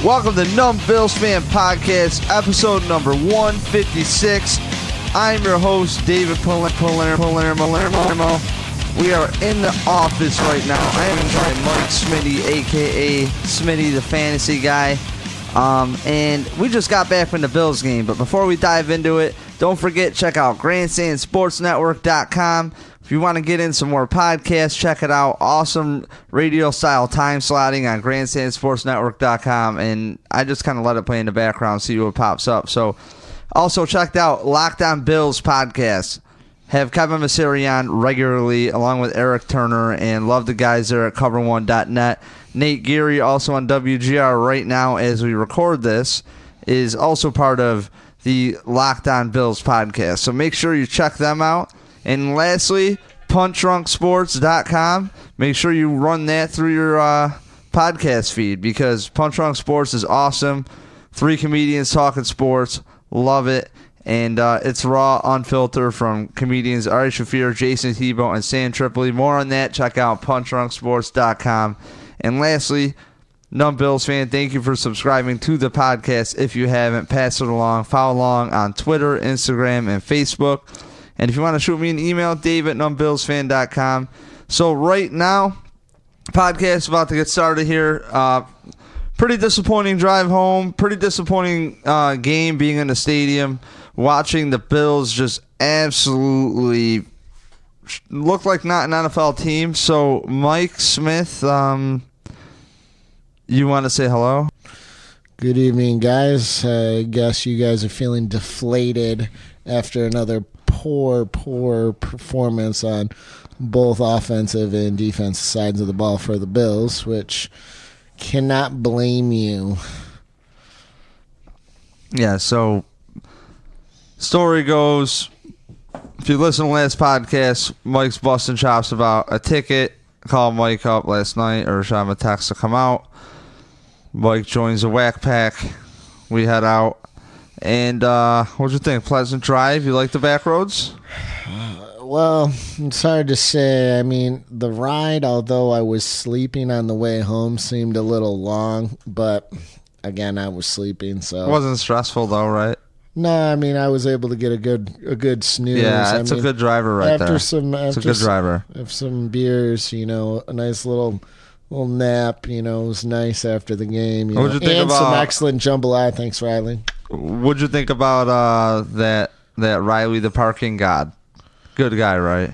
Welcome to Numb Bills Fan Podcast, episode number 156. I'm your host, David Palermo. We are in the office right now. I am joined by Mike Smitty, a.k.a. Smitty, the fantasy guy. And we just got back from the Bills game. But before we dive into it, don't forget, check out grandstandsportsnetwork.com. If you want to get in some more podcasts, check it out. Awesome radio-style time slotting on grandstandsportsnetwork.com. And I just kind of let it play in the background, see what pops up. So also checked out Locked On Bills podcast. Have Kevin Maseri on regularly, along with Eric Turner, and love the guys there at cover1.net. Nate Geary, also on WGR right now as we record this, is also part of the Locked On Bills podcast. So make sure you check them out. And lastly, punchdrunksports.com. Make sure you run that through your podcast feed, because Punch Drunk Sports is awesome. 3 comedians talking sports. Love it. And it's raw, unfiltered from comedians Ari Shafir, Jason Tebow, and Sam Tripoli. More on that, check out punchdrunksports.com. And lastly, Numb Bills fan, thank you for subscribing to the podcast. If you haven't, pass it along. Follow along on Twitter, Instagram, and Facebook. And if you want to shoot me an email, dave@numbbillsfan.com. So right now, podcast is about to get started here. Pretty disappointing drive home. Pretty disappointing game being in the stadium. Watching the Bills just absolutely look like not an NFL team. So, Mike Smith, you want to say hello? Good evening, guys. I guess you guys are feeling deflated after another poor performance on both offensive and defensive sides of the ball for the Bills, which cannot blame you. Yeah, so story goes, if you listen to the last podcast, Mike's busting chops about a ticket. Called Mike up last night, or shot him a text to come out. Mike joins the whack pack. We head out. And what'd you think? Pleasant drive? You like the back roads? Well, it's hard to say. I mean, the ride, although I was sleeping on the way home, seemed a little long. But, again, I was sleeping, so... It wasn't stressful, though, right? No, I mean, I was able to get a good snooze. Yeah, it's a good driver right there. It's a good driver. After some beers, a nice little nap, it was nice after the game. What'd you think about... some excellent jambalaya. Thanks, Riley. What'd you think about that Riley, the parking god? Good guy, right?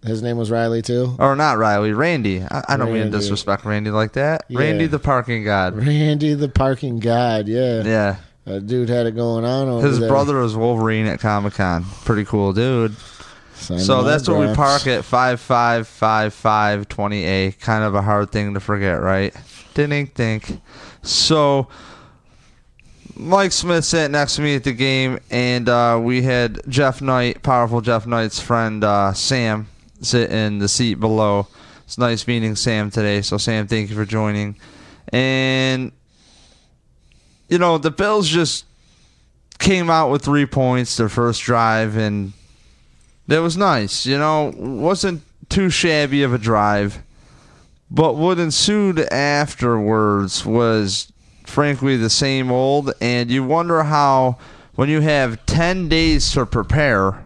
His name was Riley, too? Or not Riley, Randy. I don't mean to disrespect Randy like that. Yeah. Randy, the parking god. Randy, the parking god, yeah. Yeah. That dude had it going on over His there. brother was Wolverine at Comic-Con. Pretty cool dude. So that's where we park at 5555 20A. Kind of a hard thing to forget, right? Didn't think. So Mike Smith sat next to me at the game, and we had Jeff Knight, powerful Jeff Knight's friend, Sam, sit in the seat below. It's nice meeting Sam today. So, Sam, thank you for joining. And, the Bills just came out with 3 points their first drive, and that was nice. Wasn't too shabby of a drive. But what ensued afterwards was, frankly, the same old. And you wonder how, when you have 10 days to prepare,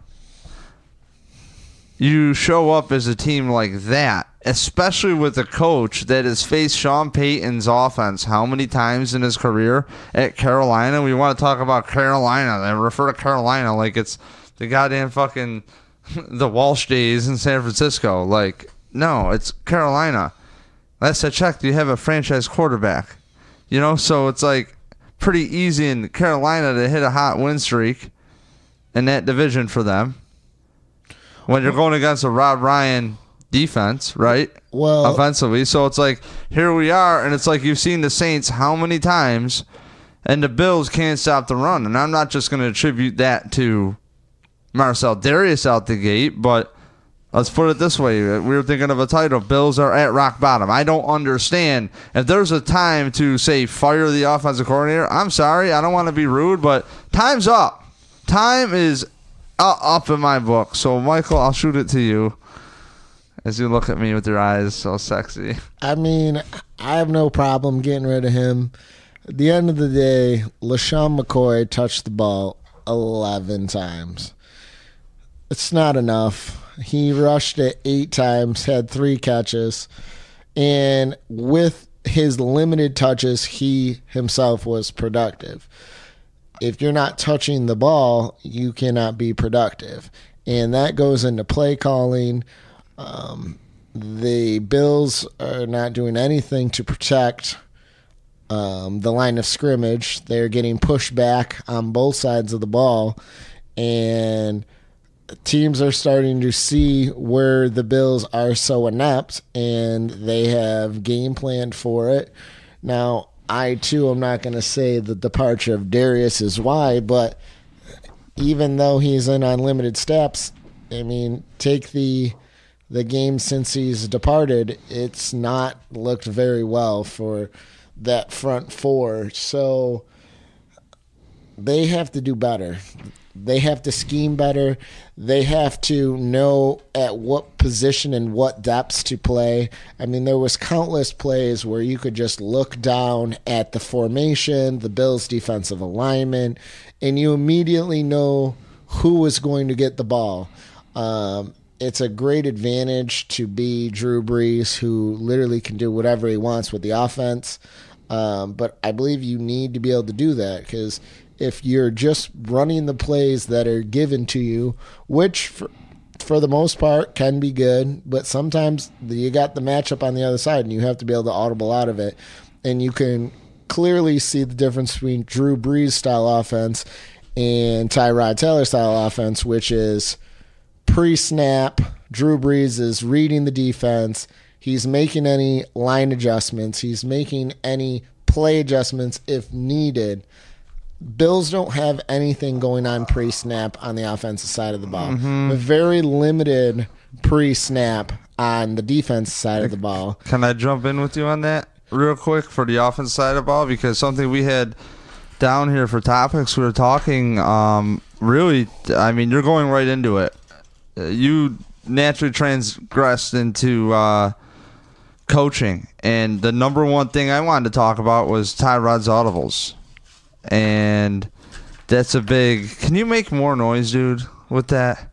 you show up as a team like that, especially with a coach that has faced Sean Payton's offense how many times in his career at Carolina. We want to talk about Carolina and refer to Carolina like it's the goddamn fucking the Walsh days in San Francisco. Like, no, it's Carolina. Last I checked, you have a franchise quarterback. So it's like pretty easy in Carolina to hit a hot win streak in that division for them when you're going against a Rob Ryan defense, right? Well, offensively. So it's like, here we are, and it's like you've seen the Saints how many times, and the Bills can't stop the run. And I'm not just going to attribute that to Marcel Darius out the gate, but let's put it this way. We were thinking of a title. Bills are at rock bottom. I don't understand. If there's a time to, say, fire the offensive coordinator, I'm sorry. I don't want to be rude, but time's up. Time is up in my book. So, Michael, I'll shoot it to you as you look at me with your eyes so sexy. I mean, I have no problem getting rid of him. At the end of the day, LaShawn McCoy touched the ball 11 times. It's not enough. He rushed it 8 times, had 3 catches, and with his limited touches, he himself was productive. If you're not touching the ball, you cannot be productive. And that goes into play calling. The Bills are not doing anything to protect the line of scrimmage. They're getting pushed back on both sides of the ball, and teams are starting to see where the Bills are so inept, and they have game planned for it. Now, I too am not going to say the departure of Darius is why, but even though he's in unlimited steps, I mean, take the game since he's departed, it's not looked very well for that front four. So they have to do better. They have to scheme better. They have to know at what position and what depths to play. I mean, there was countless plays where you could just look down at the formation, the Bills' defensive alignment, and you immediately know who was going to get the ball. It's a great advantage to be Drew Brees, who literally can do whatever he wants with the offense. But I believe you need to be able to do that, because if you're just running the plays that are given to you, which for the most part can be good, but sometimes you got the matchup on the other side and you have to be able to audible out of it. And you can clearly see the difference between Drew Brees style offense and Tyrod Taylor style offense, which is pre-snap. Drew Brees is reading the defense. He's making any line adjustments. He's making any play adjustments if needed. Bills don't have anything going on pre-snap on the offensive side of the ball. Mm-hmm. Very limited pre-snap on the defense side of the ball. Can I jump in with you on that real quick for the offense side of the ball? Because something we had down here for topics, we were talking, really, I mean, you're going right into it. You naturally transgressed into coaching, and the number one thing I wanted to talk about was Tyrod's audibles. And that's a big... Can you make more noise, dude, with that?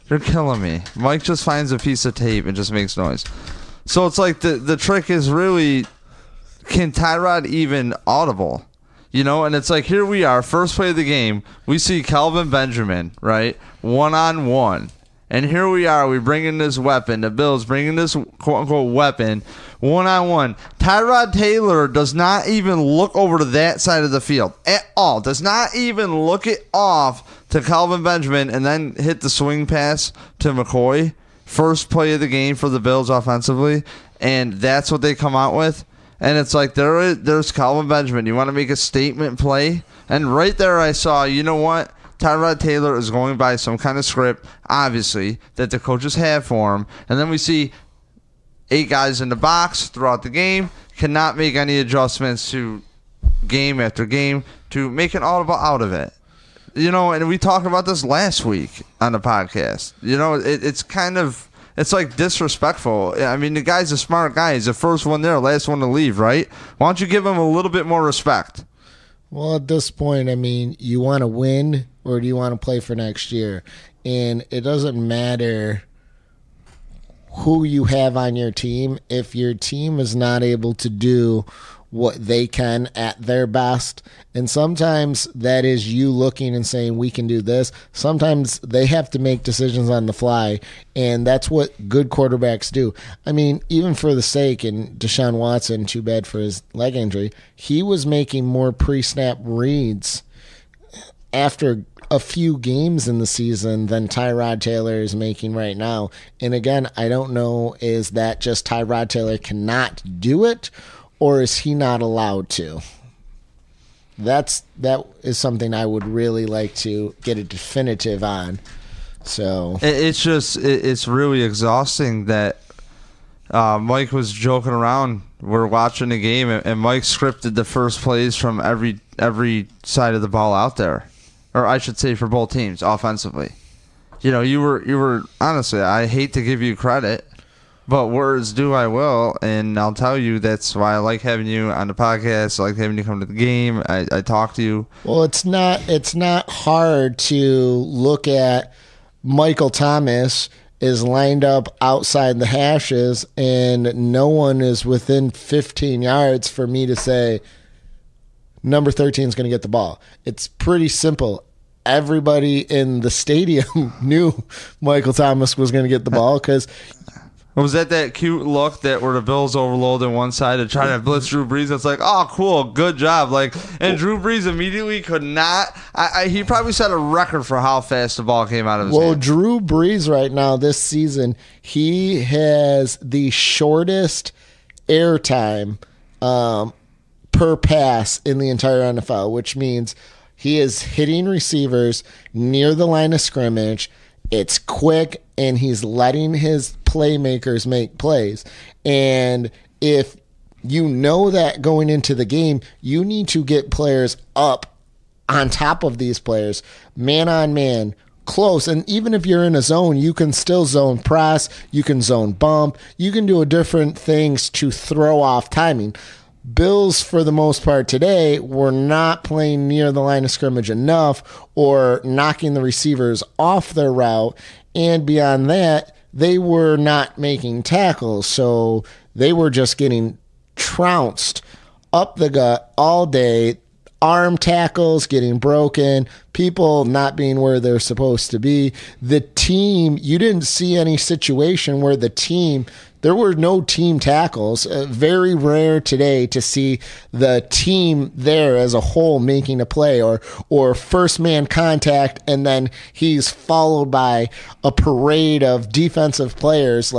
You're killing me. Mike just finds a piece of tape and just makes noise. So it's like the trick is really, can Tyrod even audible? You know, and it's like, here we are, first play of the game. We see Kelvin Benjamin, right, one-on-one. And here we are, we bring in this weapon. The Bills bringing this quote-unquote weapon one-on-one. Tyrod Taylor does not even look over to that side of the field at all. Does not even look it off to Kelvin Benjamin and then hit the swing pass to McCoy. First play of the game for the Bills offensively. And that's what they come out with. And it's like, there's Kelvin Benjamin. You want to make a statement play? And right there I saw, you know what? Tyrod Taylor is going by some kind of script, obviously, that the coaches have for him. And then we see 8 guys in the box throughout the game, cannot make any adjustments to game after game to make an audible out of it. You know, and we talked about this last week on the podcast. You know, it's like disrespectful. I mean, the guy's a smart guy. He's the first one there, last one to leave, right? Why don't you give him a little bit more respect? Well, at this point, I mean, you want to win or do you want to play for next year? And it doesn't matter who you have on your team. If your team is not able to do what they can at their best, and sometimes that is you looking and saying, we can do this. Sometimes they have to make decisions on the fly, and that's what good quarterbacks do. I mean, even for the sake, and Deshaun Watson, too bad for his leg injury, he was making more pre-snap reads after a few games in the season than Tyrod Taylor is making right now. And again, I don't know, is that just Tyrod Taylor cannot do it, or is he not allowed to? That is something I would really like to get a definitive on. So it's really exhausting that Mike was joking around. We're watching the game, and Mike scripted the first plays from every side of the ball out there, or I should say for both teams offensively. You know, you were honestly, I hate to give you credit, But words do I will, and I'll tell you that's why I like having you on the podcast. I like having you come to the game. I talk to you. Well, it's not hard to look at Michael Thomas is lined up outside the hashes, and no one is within 15 yards for me to say number 13 is going to get the ball. It's pretty simple. Everybody in the stadium knew Michael Thomas was going to get the ball because was that cute look that where the Bills overloaded one side to try to blitz Drew Brees? It's like, oh, cool, good job. Like, and Drew Brees immediately could not. He probably set a record for how fast the ball came out of his hand. Drew Brees right now this season, he has the shortest air time per pass in the entire NFL, which means he is hitting receivers near the line of scrimmage. It's quick, and he's letting his playmakers make plays. And if you know that going into the game, you need to get players up on top of these players, man on man, close. And even if you're in a zone, you can still zone press, you can zone bump, you can do different things to throw off timing. Bills, for the most part today, were not playing near the line of scrimmage enough or knocking the receivers off their route. And beyond that, they were not making tackles. So they were just getting trounced up the gut all day. Arm tackles getting broken, people not being where they're supposed to be. The team, you didn't see any situation where there were no team tackles. Very rare today to see the team there as a whole making a play or first man contact, and then he's followed by a parade of defensive players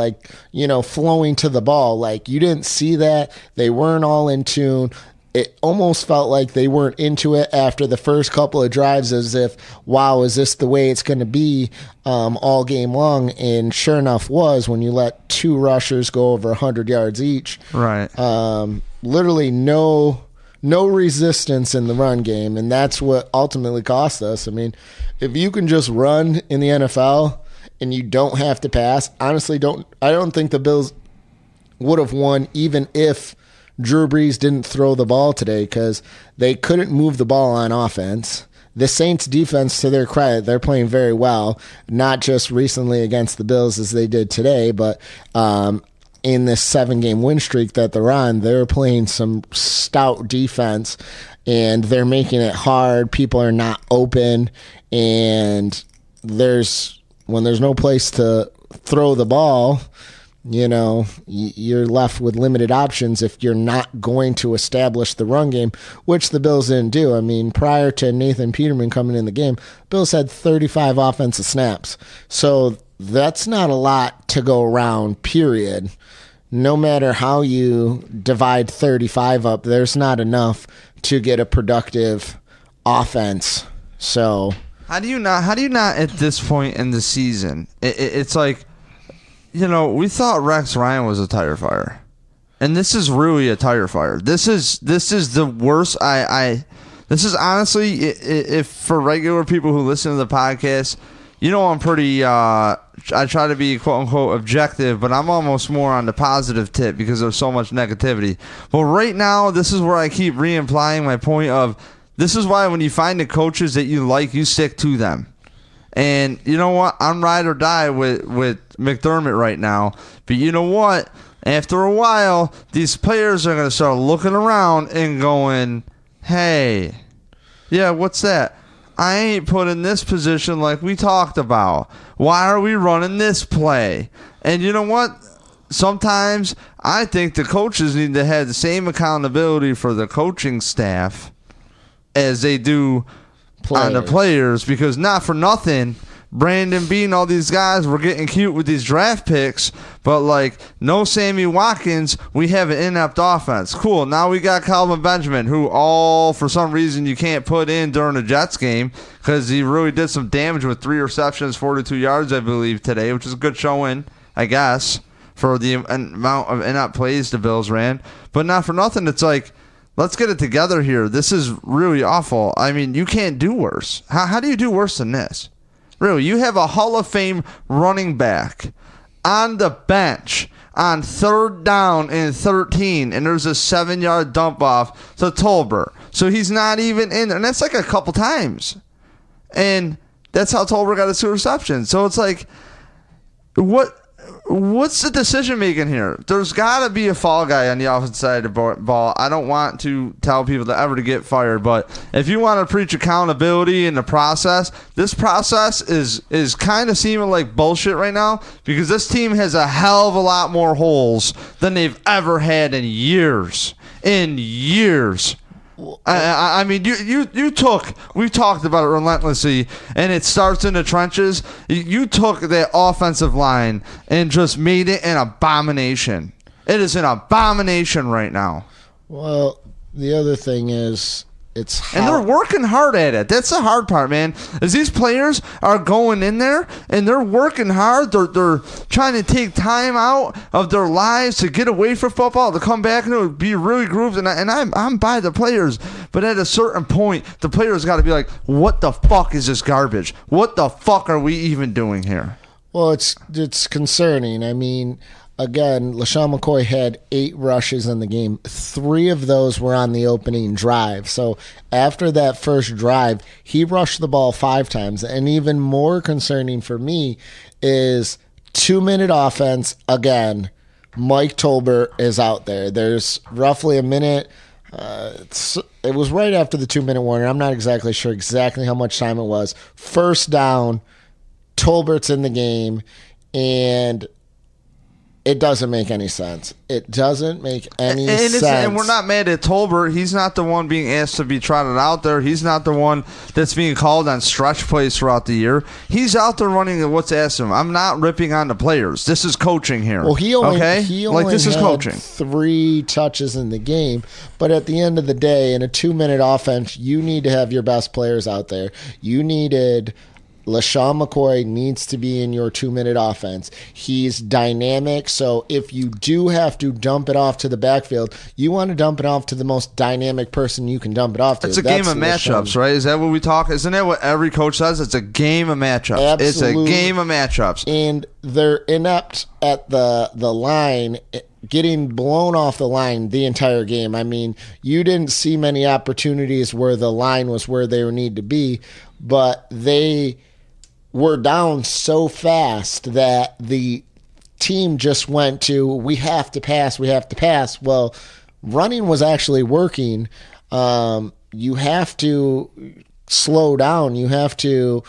flowing to the ball. Like, you didn't see that. They weren't all in tune. It almost felt like they weren't into it after the first couple of drives, as if, wow, is this the way it's going to be all game long? And sure enough was, when you let two rushers go over 100 yards each. Right. Literally no resistance in the run game, and that's what ultimately cost us. I mean, if you can just run in the NFL and you don't have to pass, honestly, I don't think the Bills would have won even if Drew Brees didn't throw the ball today, because they couldn't move the ball on offense. The Saints defense, to their credit, they're playing very well, not just recently against the Bills as they did today, but in this 7-game win streak that they're on, they're playing some stout defense, and they're making it hard. People are not open, and when there's no place to throw the ball, you're left with limited options if you're not going to establish the run game, which the Bills didn't do. I mean, prior to Nathan Peterman coming in the game, Bills had 35 offensive snaps. So that's not a lot to go around, period. No matter how you divide 35 up, there's not enough to get a productive offense. So how do you not at this point in the season? It's like, we thought Rex Ryan was a tire fire, and this is really a tire fire. This is the worst. This is honestly, if for regular people who listen to the podcast, I'm pretty. I try to be quote unquote objective, but I'm almost more on the positive tip because there's so much negativity. But right now, this is where I keep re-implying my point of this is why when you find the coaches that you like, you stick to them. And you know what? I'm ride or die with McDermott right now. But you know what? After a while, these players are going to start looking around and going, hey, yeah, what's that? I ain't put in this position like we talked about. Why are we running this play? And you know what? Sometimes I think the coaches need to have the same accountability for the coaching staff as they do on the players, because not for nothing, Brandon Beane, all these guys were getting cute with these draft picks, but no Sammy Watkins, we have an inept offense. Cool. Now we got Calvin Benjamin, who for some reason you can't put in during the Jets game because he really did some damage with 3 receptions, 42 yards, I believe, today, which is a good showing, I guess, for the amount of inept plays the Bills ran. But not for nothing, it's like, let's get it together here. This is really awful. I mean, you can't do worse. How do you do worse than this? Really, you have a Hall of Fame running back on the bench on 3rd down and 13, and there's a 7-yard dump off to Tolbert. So he's not even in there. And that's like a couple times. And that's how Tolbert got his 2 receptions. So it's like, what's the decision making here? There's got to be a fall guy on the offensive side of the ball. I don't want to tell people to get fired, but if you want to preach accountability in the process, this process is kind of seeming like bullshit right now, because this team has a hell of a lot more holes than they've ever had in years. I mean, we've talked about it relentlessly, and it starts in the trenches. You took the offensive line and just made it an abomination. It is an abomination right now. Well, the other thing is, and they're working hard at it. That's the hard part, man. Is these players are going in there and they're working hard. They're trying to take time out of their lives to get away from football, to come back and be really grooved. And I'm by the players, but at a certain point, the players got to be like, "What the fuck is this garbage? What the fuck are we even doing here?" Well, it's concerning. I mean, again, LaShawn McCoy had 8 rushes in the game. 3 of those were on the opening drive. So after that first drive, he rushed the ball 5 times. And even more concerning for me is 2-minute offense. Again, Mike Tolbert is out there. There's roughly a minute. It was right after the 2-minute warning. I'm not exactly sure exactly how much time it was. First down, Tolbert's in the game, and it doesn't make any sense. It doesn't make any sense. And we're not mad at Tolbert. He's not the one being asked to be trotted out there. He's not the one that's being called on stretch plays throughout the year. He's out there running what's asked of him. I'm not ripping on the players. This is coaching here. Well, he only this is coaching. 3 touches in the game. But at the end of the day, in a 2-minute offense, you need to have your best players out there. LaShawn McCoy needs to be in your 2-minute offense. He's dynamic, so if you do have to dump it off to the backfield, you want to dump it off to the most dynamic person you can dump it off to. It's a game of matchups, right? Is that what we talk? Isn't that what every coach says? It's a game of matchups. Absolutely. It's a game of matchups. And they're inept at the line, getting blown off the line the entire game. I mean, you didn't see many opportunities where the line was where they need to be, but they were down so fast that the team just went to, we have to pass. Well, running was actually working. You have to slow down. You have to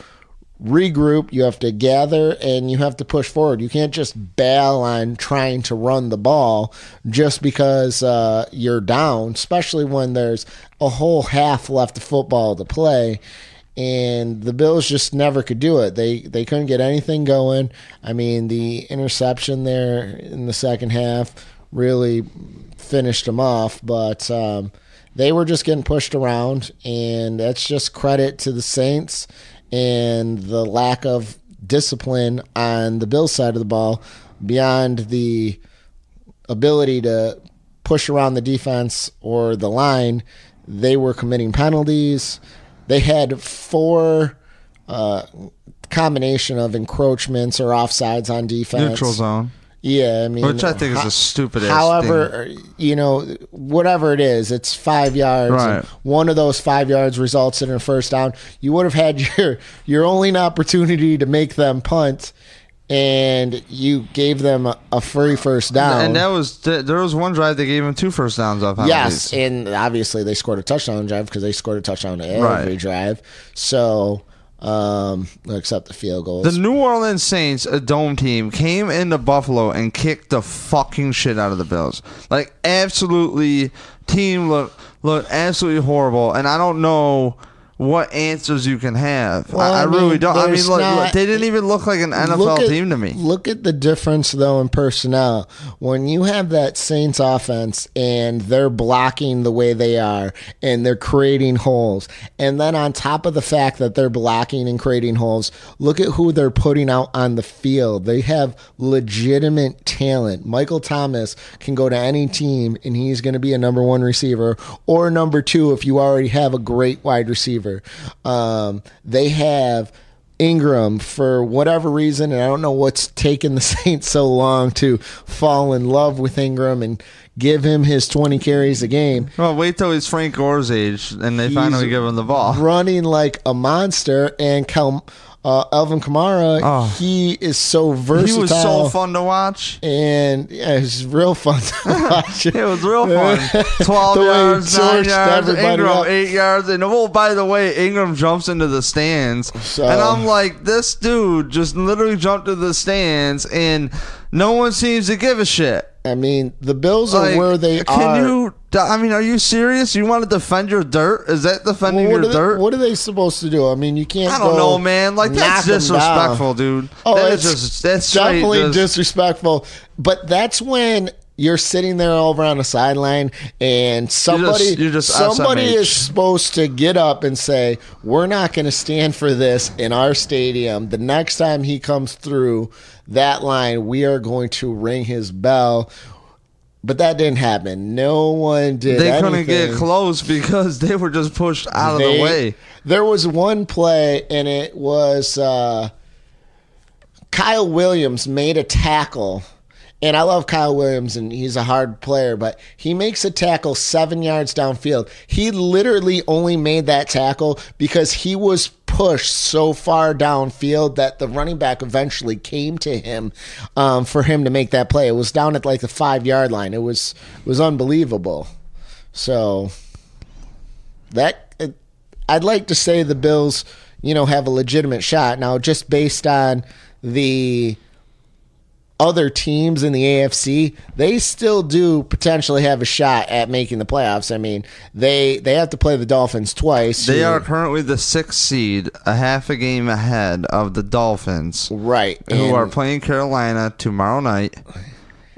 regroup. You have to gather, and you have to push forward. You can't just bail on trying to run the ball just because you're down, especially when there's a whole half left of football to play. And the Bills just never could do it. They couldn't get anything going. I mean, the interception there in the second half really finished them off. But they were just getting pushed around, and that's just credit to the Saints and the lack of discipline on the Bills side of the ball, beyond the ability to push around the defense or the line. They were committing penalties. They had 4 combination of encroachments or offsides on defense. Neutral zone. Yeah, I mean, which I think is a stupid ass however, thing. Whatever it is, it's 5 yards. Right. And one of those 5 yards results in a first down. You would have had your only opportunity to make them punt, and you gave them a free first down. And there was one drive they gave them 2 first downs off. Yes, and obviously they scored a touchdown drive because they scored a touchdown every drive. So, except the field goals. The New Orleans Saints, a dome team, came into Buffalo and kicked the fucking shit out of the Bills. Like, absolutely, team looked absolutely horrible, and I don't know what answers you can have. Well, I really don't. I mean, look, they didn't even look like an NFL team to me. Look at the difference, though, in personnel. When you have that Saints offense and they're blocking the way they are and they're creating holes, and then on top of the fact that they're blocking and creating holes, look at who they're putting out on the field. They have legitimate talent. Michael Thomas can go to any team and he's going to be a number 1 receiver, or number 2 if you already have a great wide receiver. They have Ingram, for whatever reason, and I don't know what's taken the Saints so long to fall in love with Ingram and give him his 20 carries a game. Well, wait till he's Frank Gore's age, and they finally give him the ball. Running like a monster, and Alvin Kamara, he is so versatile. He was so fun to watch. And it was real fun to watch. It was real fun. 12 yards, 9 yards, Ingram 8 yards. And by the way, Ingram jumps into the stands. And I'm like, this dude just literally jumped to the stands, and no one seems to give a shit. I mean, the Bills are where they are. Are you serious? You want to defend your dirt? Is that defending your dirt? What are they supposed to do? I mean, you can't. I don't know, man. Like, that's disrespectful, dude. Oh, that's definitely disrespectful. But that's when you're sitting there over on the sideline, and somebody is supposed to get up and say, "We're not going to stand for this in our stadium. The next time he comes through that line, we are going to ring his bell." But that didn't happen. No one did anything. They couldn't get close because they were just pushed out of the way. There was one play, and it was Kyle Williams made a tackle. And I love Kyle Williams, and he's a hard player, but he makes a tackle 7 yards downfield. He literally only made that tackle because he was pushed so far downfield that the running back eventually came to him for him to make that play. It was down at like the 5-yard line. It was unbelievable. So I'd like to say the Bills, have a legitimate shot. Now, just based on the other teams in the AFC, they still do potentially have a shot at making the playoffs. I mean, they have to play the Dolphins twice. They are currently the 6th seed, a half a game ahead of the Dolphins. Right. Who are playing Carolina tomorrow night.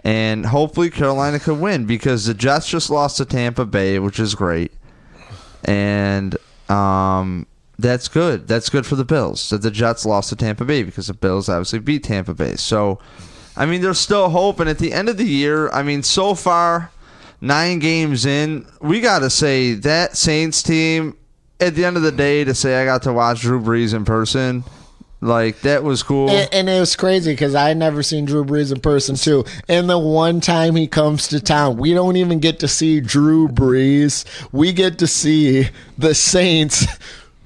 And hopefully Carolina could win because the Jets just lost to Tampa Bay, which is great. And that's good. That's good for the Bills that the Jets lost to Tampa Bay because the Bills obviously beat Tampa Bay. So, I mean, there's still hope. And at the end of the year, I mean, so far, 9 games in, we got to say that Saints team, at the end of the day, to say I got to watch Drew Brees in person, like, that was cool. And it was crazy because I had never seen Drew Brees in person, too. And the one time he comes to town, we don't even get to see Drew Brees. We get to see the Saints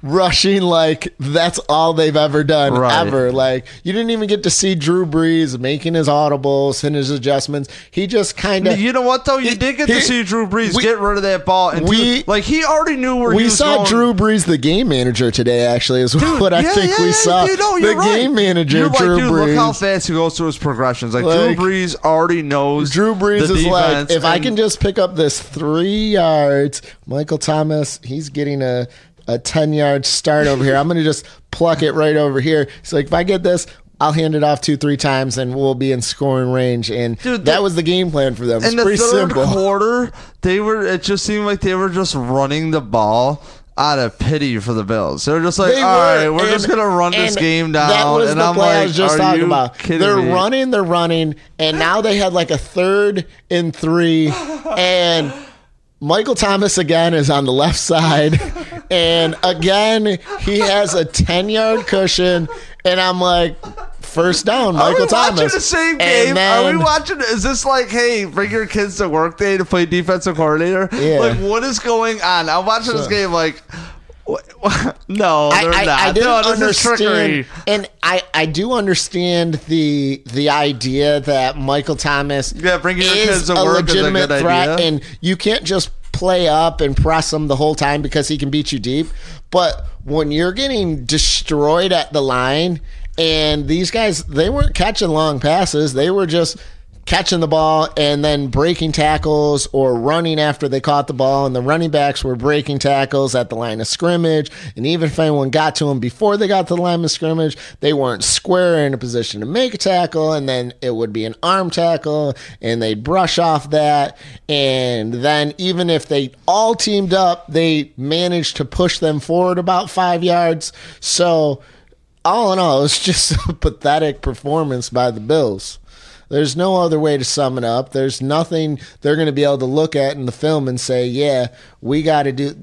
rushing like that's all they've ever done, ever. Like, you didn't even get to see Drew Brees making his audibles and his adjustments. He just kind of... You know what, though? You did get to see Drew Brees get rid of that ball. And he already knew where he was going. We saw Drew Brees, the game manager, today, actually, is what I think we saw. Game manager, Drew Brees. Look how fast he goes through his progressions. Like, Drew Brees already knows Drew Brees is like, if I can just pick up this 3 yards, Michael Thomas, he's getting a 10-yard start over here. I'm going to just pluck it right over here. It's like, if I get this, I'll hand it off 2-3 times and we'll be in scoring range. And that was the game plan for them. It's pretty simple. In the third quarter, it just seemed like they were just running the ball out of pity for the Bills. They were just like, all right, we're just going to run this game down. That was and the I'm play like, I was just talking about. They're me? running, and now they had like a 3rd and 3, and Michael Thomas again is on the left side, and again he has a 10-yard cushion, and I'm like, first down, Michael Thomas. Are we watching the same game? Are we watching? Is this like, hey, bring your kids to work day to play defensive coordinator? Yeah. Like, what is going on? I'm watching this game like, no, they're not. I didn't understand, and I do understand the idea that Michael Thomas bringing your kids to a work legitimate is a good threat, idea. and you can't just play up and press him the whole time because he can beat you deep. But when you're getting destroyed at the line, and these guys, they weren't catching long passes, they were just catching the ball and then breaking tackles or running after they caught the ball, and the running backs were breaking tackles at the line of scrimmage, and even if anyone got to them before they got to the line of scrimmage, they weren't square in a position to make a tackle, and then it would be an arm tackle and they'd brush off that, and then even if they all teamed up, they managed to push them forward about 5 yards. So all in all, it was just a pathetic performance by the Bills. There's no other way to sum it up. There's nothing they're going to be able to look at in the film and say, yeah, we got to do.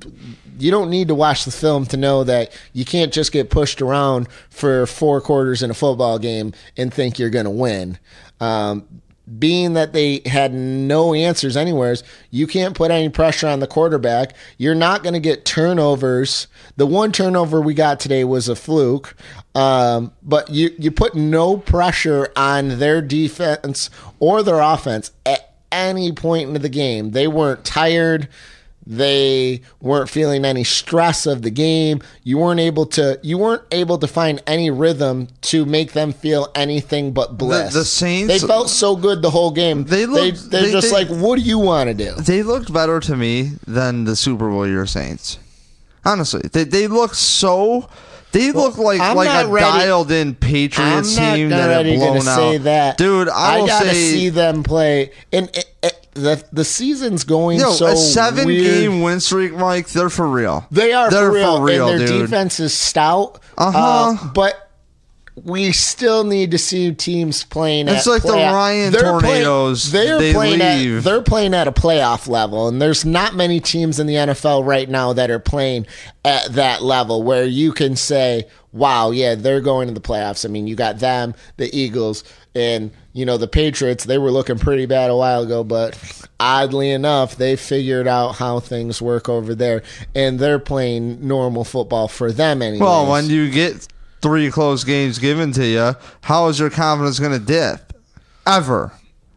You don't need to watch the film to know that you can't just get pushed around for 4 quarters in a football game and think you're going to win. Being that they had no answers anywhere, you can't put any pressure on the quarterback. You're not going to get turnovers. The one turnover we got today was a fluke, but you put no pressure on their defense or their offense at any point into the game. They weren't tired. They weren't feeling any stress of the game. You weren't able to find any rhythm to make them feel anything but bliss. The Saints, they felt so good the whole game. They're just like, what do you want to do? They looked better to me than the Super Bowl year Saints. Honestly, they look so. They look like a dialed-in Patriots team that have blown out. Say that. Dude, I gotta see them play. And the season's going so a 7-game win streak, Mike. They're for real. They're for real, and their dude. defense is stout. But we still need to see teams playing. It's like the Ryan Tornadoes. They're playing at a playoff level, and there's not many teams in the NFL right now that are playing at that level where you can say, "Wow, yeah, they're going to the playoffs." I mean, you got them, the Eagles, and the Patriots. They were looking pretty bad a while ago, but oddly enough, they figured out how things work over there, and they're playing normal football for them anyway. Well, when you get 3 close games given to you, how is your confidence going to dip? Ever?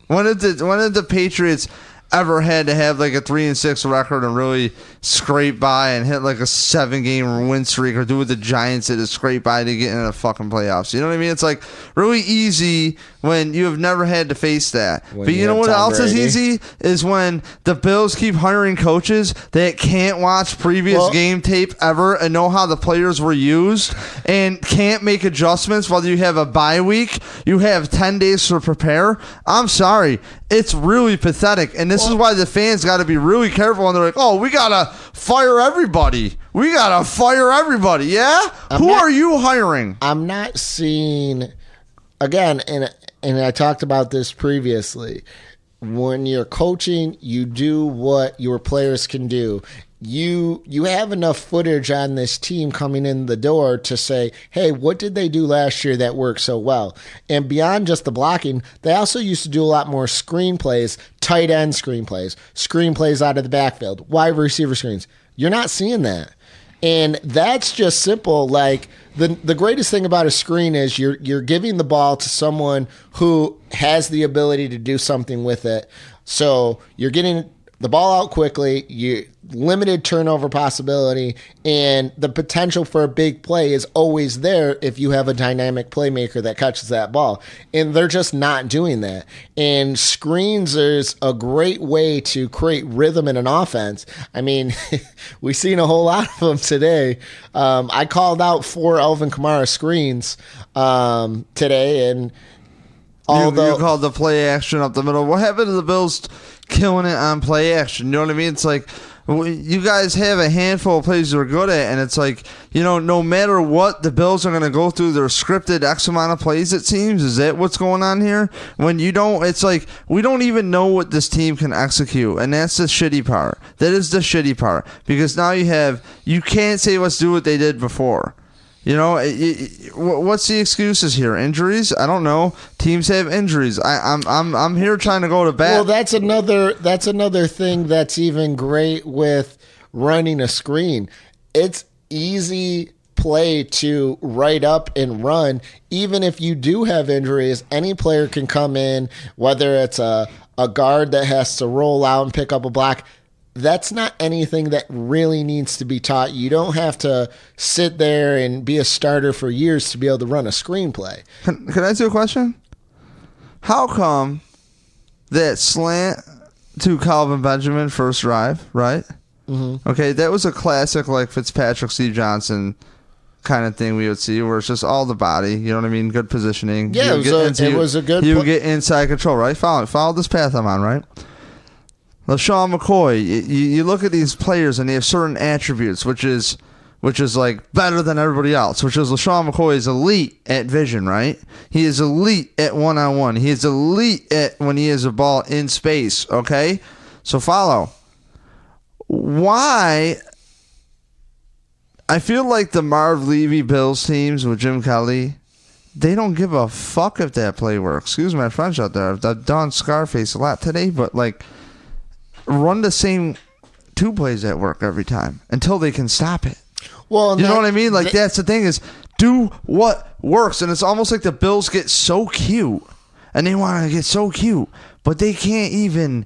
When did the Patriots ever had to have like a 3-6 record and really scrape by and hit like a 7-game win streak, or do what the Giants did to scrape by to get into the fucking playoffs? You know what I mean? It's like really easy when you have never had to face that. But you know what else is easy? Is when the Bills keep hiring coaches that can't watch previous game tape ever and know how the players were used and can't make adjustments. Whether you have a bye week, you have 10 days to prepare. I'm sorry. It's really pathetic. And this is why the fans got to be really careful. And they're like, oh, we got to fire everybody. We got to fire everybody. Yeah? Who are you hiring? I'm not seeing, again, and I talked about this previously. When you're coaching, you do what your players can do. You have enough footage on this team coming in the door to say, hey, what did they do last year that worked so well? And beyond just the blocking, they also used to do a lot more screenplays, tight end screenplays out of the backfield, wide receiver screens. You're not seeing that. And that's just simple. Like the greatest thing about a screen is you're giving the ball to someone who has the ability to do something with it. So you're getting the ball out quickly, you limited turnover possibility, and the potential for a big play is always there if you have a dynamic playmaker that catches that ball. And they're just not doing that. And screens is a great way to create rhythm in an offense. I mean, we've seen a whole lot of them today. I called out 4 Alvin Kamara screens today, and although you called the play action up the middle. What happened to the Bills killing it on play action? You know what I mean? It's like you guys have a handful of plays you're good at, and it's like, no matter what, the Bills are going to go through their scripted X amount of plays, it seems. Is that what's going on here? When you don't, it's like we don't even know what this team can execute, and that's the shitty part. That is the shitty part, because now you can't say let's do what they did before. What's the excuses here? Injuries? I don't know. Teams have injuries. I'm here trying to go to bat. Well, that's another thing that's even great with running a screen. It's easy play to write up and run. Even if you do have injuries, any player can come in, whether it's a guard that has to roll out and pick up a block. That's not anything that really needs to be taught. You don't have to sit there and be a starter for years to be able to run a screenplay. Can I ask you a question? How come that slant to Calvin Benjamin first drive, right? Mm-hmm. Okay, that was a classic like Fitzpatrick, Steve Johnson kind of thing we would see, where it's just all the body. You know what I mean? Good positioning. Yeah, it was a good. You would get inside control, right? Follow this path I'm on, right? LaShawn McCoy, you look at these players and they have certain attributes, which is which is like better than everybody else, which is LaShawn McCoy is elite at vision, right? He is elite at one-on-one. He is elite at when he has a ball in space, okay? So follow. Why? I feel like the Marv Levy Bills teams with Jim Kelly, they don't give a fuck if that play works. Excuse my French out there. I've done Scarface a lot today, but like run the same 2 plays that work every time until they can stop it. Well, you know what I mean? Like that's the thing is do what works, and it's almost like the Bills get so cute, and they want to get so cute, but they can't even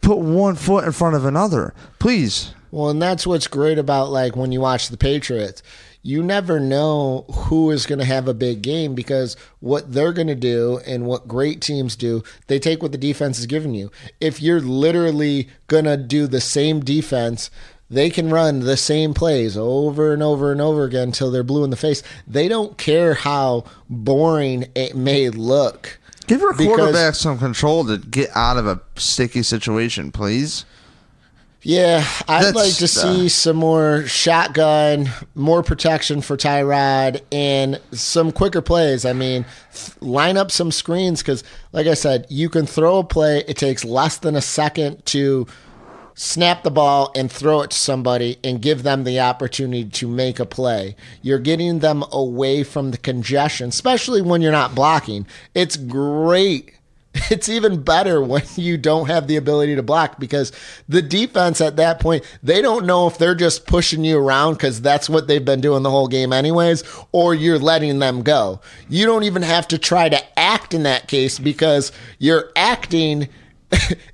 put one foot in front of another. Please. Well, and that's what's great about like when you watch the Patriots. You never know who is going to have a big game because what they're going to do and what great teams do, they take what the defense is giving you. If you're literally going to do the same defense, they can run the same plays over and over and over again until they're blue in the face. They don't care how boring it may look. Give your quarterback some control to get out of a sticky situation, please. Yeah, I'd like to see some more shotgun, more protection for Tyrod, and some quicker plays. I mean, line up some screens because, like I said, you can throw a play. It takes less than a second to snap the ball and throw it to somebody and give them the opportunity to make a play. You're getting them away from the congestion, especially when you're not blocking. It's great. It's even better when you don't have the ability to block because the defense at that point, they don't know if they're just pushing you around because that's what they've been doing the whole game anyways, or you're letting them go. You don't even have to try to act in that case because your acting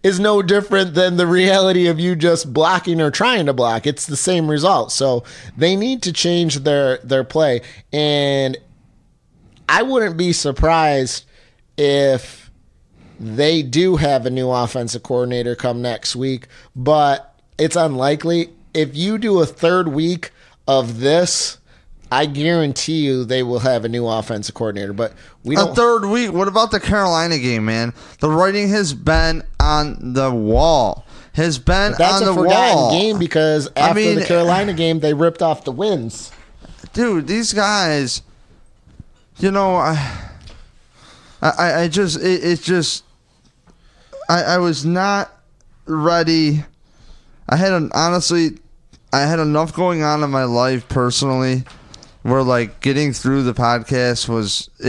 is no different than the reality of you just blocking or trying to block. It's the same result. So they need to change their play. And I wouldn't be surprised if they do have a new offensive coordinator come next week, but it's unlikely. If you do a third week of this, I guarantee you they will have a new offensive coordinator. But we don't. A third week? What about the Carolina game, man? The writing has been on the wall. Has been on the wall. That's a forgotten game because after the Carolina game, they ripped off the wins. Dude, these guys, you know, I was not ready. I had enough going on in my life personally where like getting through the podcast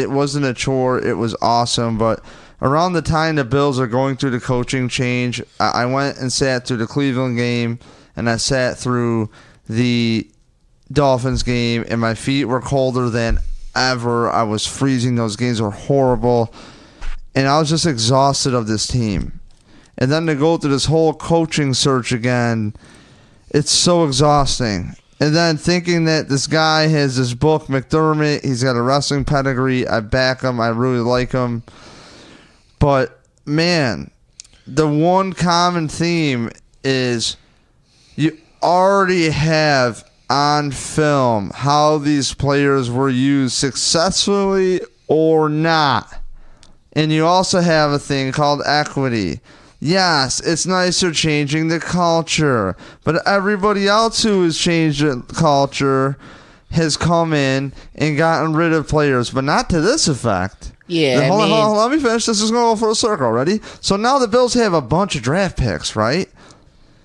wasn't a chore. It was awesome. But around the time the Bills are going through the coaching change, I went and sat through the Cleveland game and I sat through the Dolphins game and my feet were colder than ever. I was freezing. Those games were horrible. And I was just exhausted of this team. And then to go through this whole coaching search again, it's so exhausting. And then thinking that this guy has this book, McDermott, he's got a wrestling pedigree. I back him. I really like him. But, man, the one common theme is you already have on film how these players were used successfully or not. And you also have a thing called equity. Yes, it's nice they're changing the culture, but everybody else who has changed the culture has come in and gotten rid of players, but not to this effect. Yeah, hold on, let me finish. This is going to go for a circle. Ready? So now the Bills have a bunch of draft picks, right?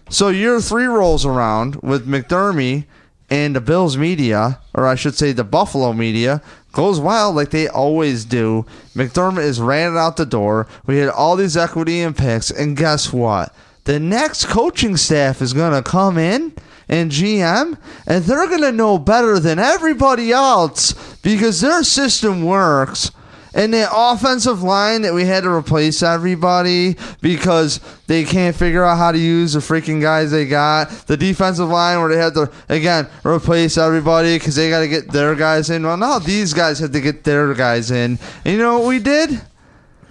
So year 3 rolls around with McDermott and the Bills media, or I should say the Buffalo media, goes wild like they always do. McDermott is ran out the door. We had all these equity and picks, and guess what? The next coaching staff is going to come in and GM, and they're going to know better than everybody else because their system works. And the offensive line that we had to replace everybody because they can't figure out how to use the freaking guys they got. The defensive line where they had to, again, replace everybody because they got to get their guys in. Well, now these guys have to get their guys in. And you know what we did?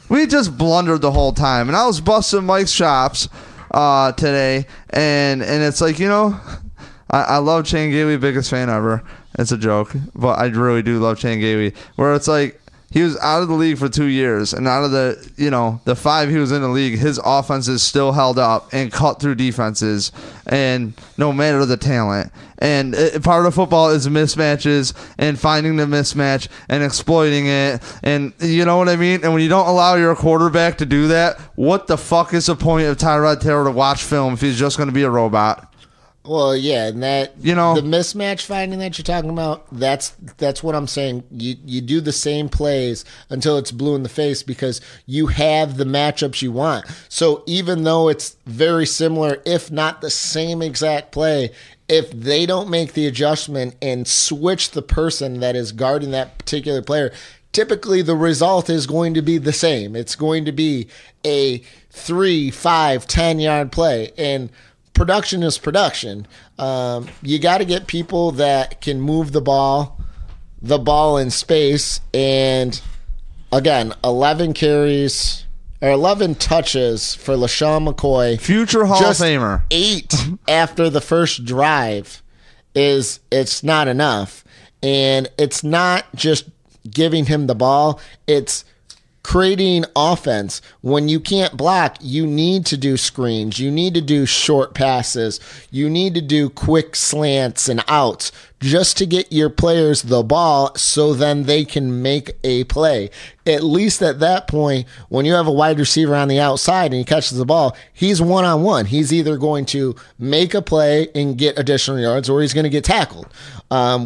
We just blundered the whole time. And I was busting Mike's chops today. And it's like, you know, I love Shane Gailey, biggest fan ever. It's a joke. But I really do love Shane Gailey. Where it's like, He was out of the league for 2 years, and out of the 5 he was in the league, his offenses still held up and cut through defenses, and no matter the talent. And part of football is mismatches and finding the mismatch and exploiting it, and you know what I mean? And when you don't allow your quarterback to do that, what the fuck is the point of Tyrod Taylor to watch film if he's just going to be a robot? Well, yeah, and that the mismatch finding that you're talking about, that's what I'm saying. You do the same plays until it's blue in the face because you have the matchups you want. So even though it's very similar, if not the same exact play, if they don't make the adjustment and switch the person that is guarding that particular player, typically the result is going to be the same. It's going to be a 3, 5, 10-yard play, and production is production. You got to get people that can move the ball in space. And again, 11 carries or 11 touches for LaShawn McCoy. Future Hall of Famer. 8 after the first drive it's not enough. And it's not just giving him the ball. It's creating offense. When you can't block, you need to do screens. You need to do short passes. You need to do quick slants and outs just to get your players the ball so then they can make a play. At least at that point, when you have a wide receiver on the outside and he catches the ball, he's one-on-one. He's either going to make a play and get additional yards or he's going to get tackled.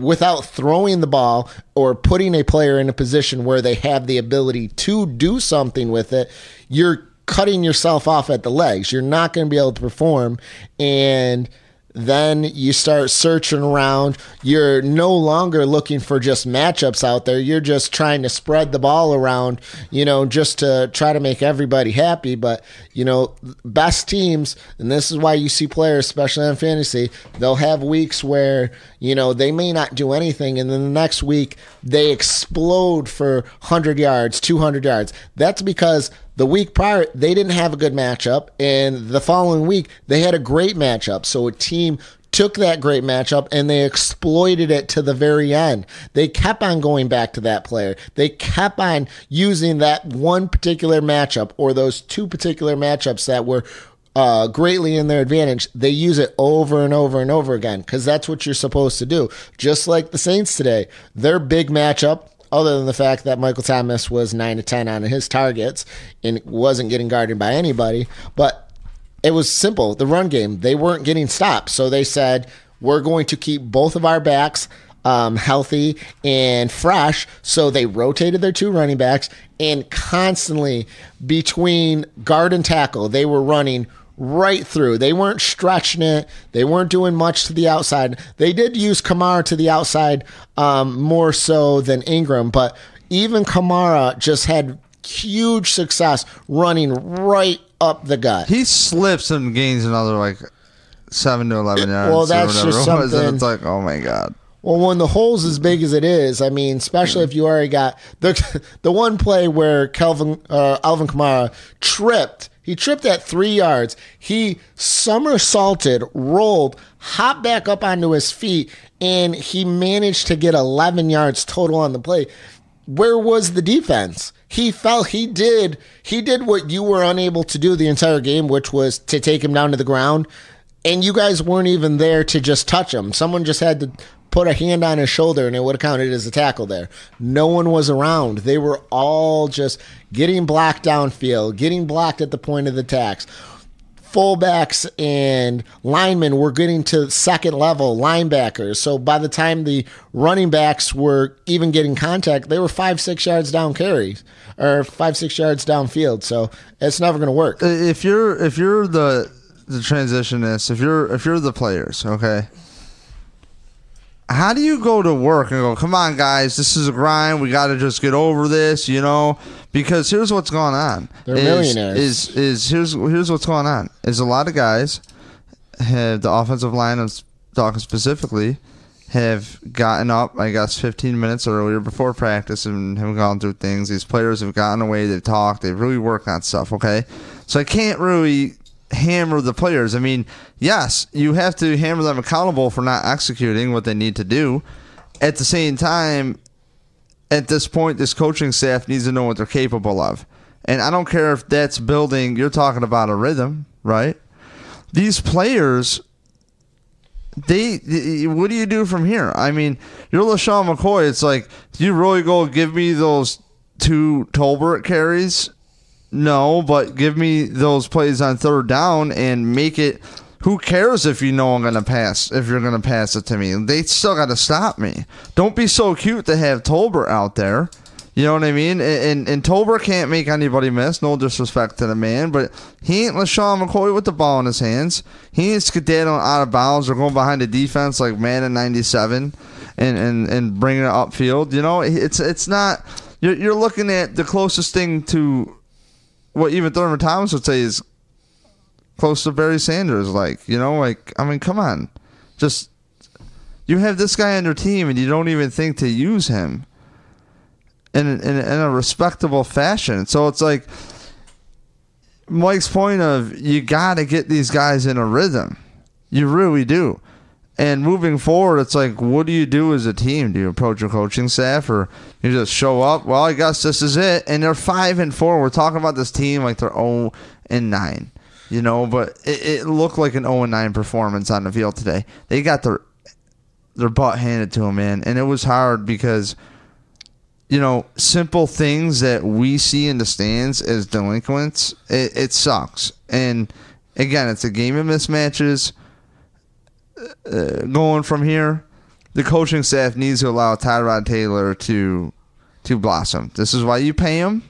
Without throwing the ball or putting a player in a position where they have the ability to do something with it, you're cutting yourself off at the legs. You're not going to be able to perform, and then you start searching around. You're no longer looking for just matchups out there. You're just trying to spread the ball around, just to try to make everybody happy. But, best teams, and this is why you see players, especially on fantasy, they'll have weeks where, they may not do anything, and then the next week they explode for 100 yards, 200 yards. That's because the week prior, they didn't have a good matchup, and the following week, they had a great matchup. So a team took that great matchup, and they exploited it to the very end. They kept on going back to that player. They kept on using that one particular matchup or those two particular matchups that were greatly in their advantage. They use it over and over and over again because that's what you're supposed to do. Just like the Saints today, their big matchup, other than the fact that Michael Thomas was 9 to 10 on his targets and wasn't getting guarded by anybody, but it was simple. The run game, they weren't getting stopped. So they said, we're going to keep both of our backs healthy and fresh. So they rotated their 2 running backs, and constantly between guard and tackle, they were running right through. They weren't stretching it. They weren't doing much to the outside. They did use Kamara to the outside more so than Ingram, but even Kamara just had huge success running right up the gut. He slips and gains another 7 to 11 yards. Well, that's just something. And it's like, oh my God. Well, when the hole's as big as it is, I mean, especially if you already got the one play where Alvin Kamara tripped. He tripped at 3 yards. He somersaulted, rolled, hopped back up onto his feet, and he managed to get 11 yards total on the play. Where was the defense? He fell. He did what you were unable to do the entire game, which was to take him down to the ground. And you guys weren't even there to just touch him. Someone just had to put a hand on his shoulder, and it would have counted as a tackle there. No one was around. They were all just getting blocked downfield, getting blocked at the point of the attacks. Fullbacks and linemen were getting to second level linebackers. So by the time the running backs were even getting contact, they were 5-6 yards down carries or 5-6 yards downfield. So it's never going to work. If you're the transitionist, if you're the players, okay, how do you go to work and go, come on, guys, this is a grind. We got to just get over this, Because here's what's going on. They're millionaires. Here's what's going on. Is a lot of guys have the offensive line, I'm talking specifically, have gotten up, 15 minutes earlier before practice and have gone through things. These players have gotten away. They've talked. They've really worked on stuff, okay? So I can't really hammer the players. I mean, yes, you have to hammer them accountable for not executing what they need to do. At the same time, at this point, this coaching staff needs to know what they're capable of. And I don't care if that's building, you're talking about a rhythm, right? These players, what do you do from here? I mean, you're LaShawn McCoy. It's like, do you really go give me those 2 Tolbert carries? No, but give me those plays on third down and make it. Who cares if you know I'm going to pass, if you're going to pass it to me? They still got to stop me. Don't be so cute to have Tolbert out there. You know what I mean? And Tolbert can't make anybody miss. No disrespect to the man, but he ain't LaShawn McCoy with the ball in his hands. He ain't skedaddling out of bounds or going behind the defense like Madden 97 and bringing it upfield. You know, it's not. You're looking at the closest thing to what even Thurman Thomas would say is close to Barry Sanders. Like, you know, like, I mean, come on. Just, you have this guy on your team and you don't even think to use him in a respectable fashion. So it's like Mike's point of, you got to get these guys in a rhythm. You really do. And moving forward, it's like, what do you do as a team? Do you approach your coaching staff, or you just show up? Well, I guess this is it. And they're 5-4. We're talking about this team like they're 0-9. You know, but it looked like an 0-9 performance on the field today. They got their butt handed to them, man. And it was hard because, you know, simple things that we see in the stands as delinquents, it sucks. And, again, it's a game of mismatches. Going from here, the coaching staff needs to allow Tyrod Taylor to blossom. This is why you pay him.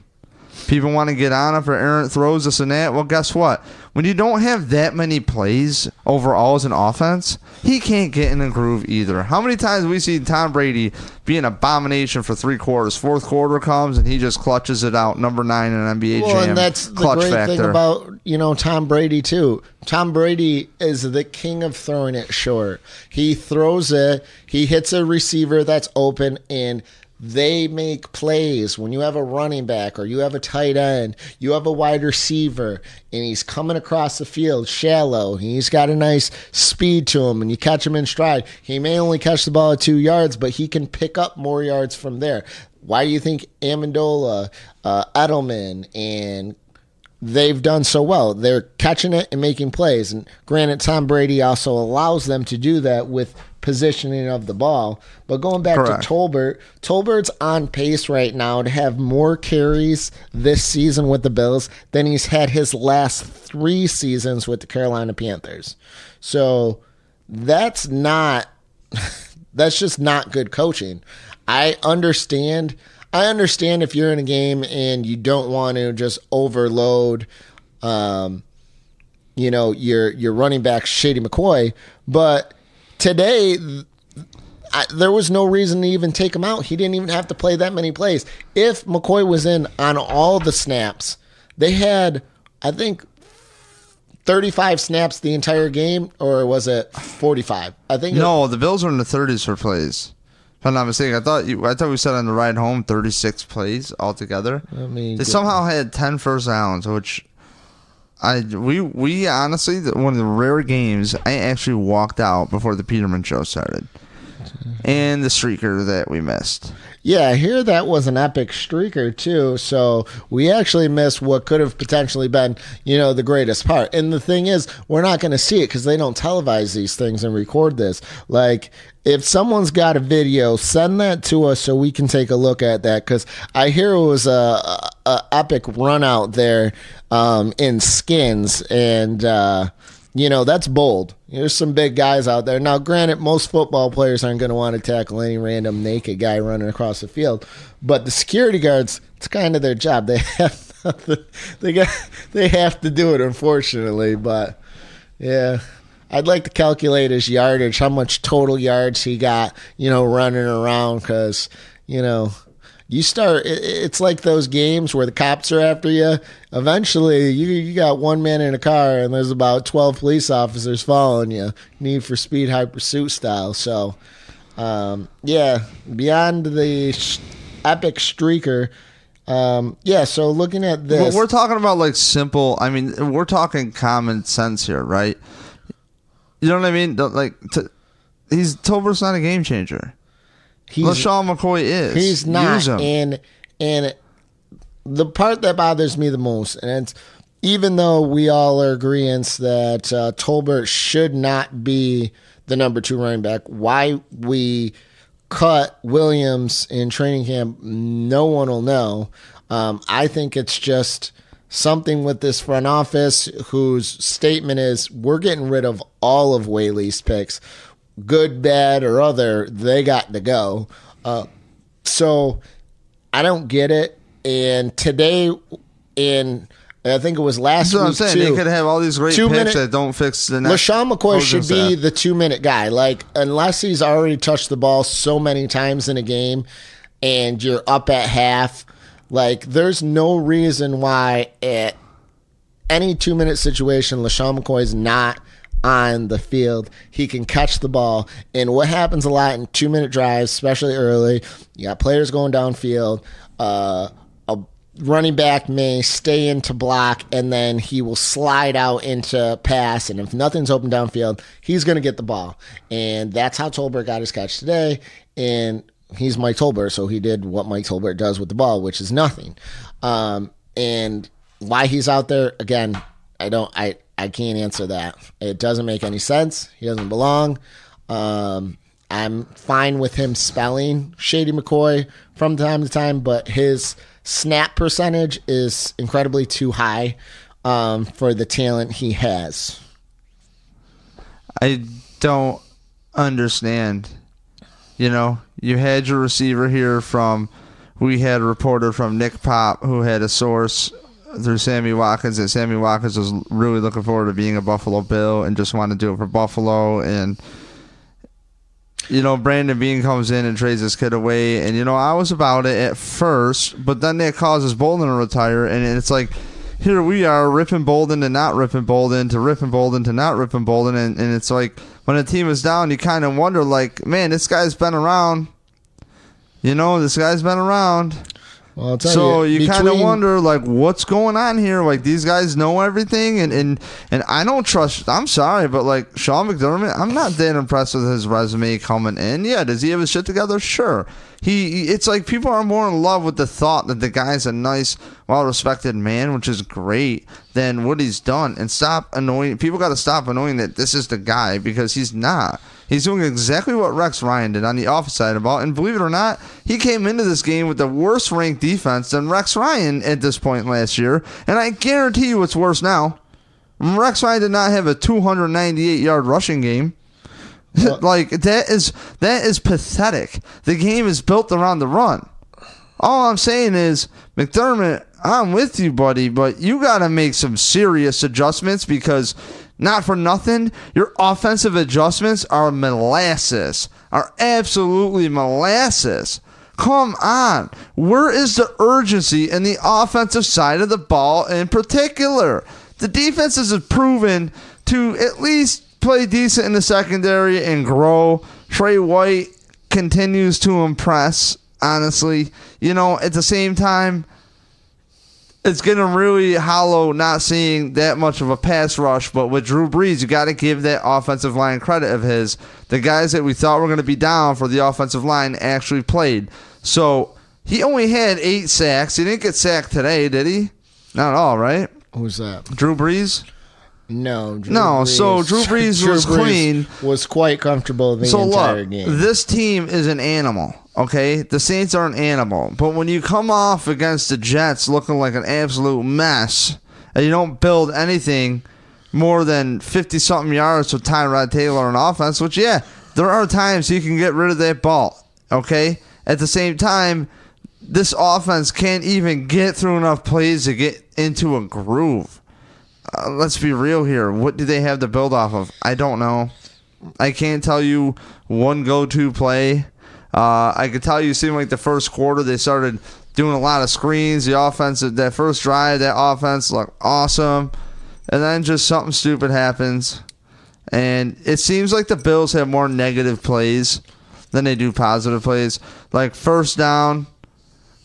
People want to get on him for errant throws, this and that. Well, guess what? When you don't have that many plays overall as an offense, he can't get in a groove either. How many times have we seen Tom Brady be an abomination for 3 quarters? Fourth quarter comes and he just clutches it out. Number 9 in an NBA Jam. And that's the great thing about, you know, Tom Brady too. Tom Brady is the king of throwing it short. He throws it, he hits a receiver that's open, and they make plays. When you have a running back or you have a tight end, you have a wide receiver, and he's coming across the field shallow. He's got a nice speed to him, and you catch him in stride. He may only catch the ball at 2 yards, but he can pick up more yards from there. Why do you think Amendola, Edelman, and they've done so well? They're catching it and making plays. And granted, Tom Brady also allows them to do that with positioning of the ball. But going back to Tolbert's on pace right now to have more carries this season with the Bills than he's had his last 3 seasons with the Carolina Panthers. So that's just not good coaching. I understand if you're in a game and you don't want to just overload your running back Shady McCoy, but today, there was no reason to even take him out. He didn't even have to play that many plays. If McCoy was in on all the snaps, they had, I think, 35 snaps the entire game, or was it 45? I think. No, the Bills were in the 30s for plays. If I'm not mistaken, I thought we said on the ride home 36 plays altogether. They somehow had 10 first downs, which. We honestly, one of the rare games, I actually walked out before the Peterman show started. And the streaker that we missed. Yeah, I hear that was an epic streaker too. So we actually missed what could have potentially been, the greatest part. And the thing is, we're not going to see it because they don't televise these things and record this. Like, if someone's got a video, send that to us so we can take a look at that. Because I hear it was a epic run out there in skins, and that's bold. There's some big guys out there. Now, granted, most football players aren't going to want to tackle any random naked guy running across the field, but the security guards, it's kind of their job. They have they have to do it, unfortunately. But yeah, I'd like to calculate his yardage, how much total yards he got, running around, because you start, it's like those games where the cops are after you. Eventually, you got one man in a car and there's about 12 police officers following you. Need for Speed High Pursuit style. So, beyond the epic streaker, so looking at this. Well, we're talking about like simple, we're talking common sense here, right? You know what I mean? Tolbert's not a game changer. LaShawn McCoy is. He's not. Use him. And the part that bothers me the most, and it's, even though we all are agreeing that Tolbert should not be the number 2 running back, why we cut Williams in training camp, no one will know. I think it's just something with this front office whose statement is, we're getting rid of all of Whaley's picks. Good, bad, or other, they got to go. So I don't get it. And today, I think it was last week, I'm saying. too, They could have all these great picks that don't fix the next. LaShawn McCoy should be the 2-minute guy. Like, unless he's already touched the ball so many times in a game and you're up at half, like, there's no reason why at any 2-minute situation LaShawn McCoy is not on the field. He can catch the ball. And what happens a lot in 2-minute drives, especially early, you got players going downfield, a running back may stay into block, and then he will slide out into pass, and if nothing's open downfield, he's going to get the ball. And that's how Tolbert got his catch today, and he's Mike Tolbert, so he did what Mike Tolbert does with the ball, which is nothing. And why he's out there, again, I can't answer that. It doesn't make any sense. He doesn't belong. I'm fine with him spelling Shady McCoy from time to time, but his snap percentage is incredibly too high for the talent he has. I don't understand. You know, you had your receiver here we had a reporter from Nick Pop who had a source through Sammy Watkins, and Sammy Watkins was really looking forward to being a Buffalo Bill and just wanted to do it for Buffalo. And you know, Brandon Bean comes in and trades this kid away. And, you know, I was about it at first, but then that causes Bolden to retire. And it's like, here we are ripping Bolden to not ripping Bolden to ripping Bolden to not ripping Bolden. And it's like, when a team is down, you kind of wonder, like, man, this guy's been around. You know, this guy's been around. Well, I'll tell you kind of wonder, like, what's going on here? Like, these guys know everything, and I don't trust. I'm sorry, but like Sean McDermott, I'm not that impressed with his resume coming in. Yeah, does he have his shit together? Sure. It's like people are more in love with the thought that the guy's a nice, well-respected man, which is great, than what he's done. And stop annoying. People got to stop annoying that this is the guy, because he's not. He's doing exactly what Rex Ryan did on the offensive side of the ball. And believe it or not, he came into this game with the worst ranked defense than Rex Ryan at this point last year. And I guarantee you it's worse now. Rex Ryan did not have a 298-yard rushing game. Like, that is pathetic. The game is built around the run. All I'm saying is, McDermott, I'm with you, buddy, but you got to make some serious adjustments, because not for nothing, your offensive adjustments are molasses. Are absolutely molasses. Come on. Where is the urgency in the offensive side of the ball in particular? The defense has proven to at least play decent in the secondary and grow. Trey White continues to impress, honestly. You know, at the same time, it's getting really hollow not seeing that much of a pass rush, but with Drew Brees, you got to give that offensive line credit of his. The guys that we thought were going to be down for the offensive line actually played. So he only had 8 sacks. He didn't get sacked today, did he? Not at all, right? Who's that? Drew Brees? No. So Drew Brees was clean. Was quite comfortable the entire game. This team is an animal. Okay, the Saints are an animal, but when you come off against the Jets looking like an absolute mess, and you don't build anything more than 50-something yards with Tyrod Taylor on offense, which, yeah, there are times you can get rid of that ball, okay? At the same time, this offense can't even get through enough plays to get into a groove. Let's be real here. What do they have to build off of? I don't know. I can't tell you one go-to play. I could tell you, it seemed like the first quarter they started doing a lot of screens. The offense, that first drive, that offense looked awesome. And then just something stupid happens. And it seems like the Bills have more negative plays than they do positive plays. Like, first down,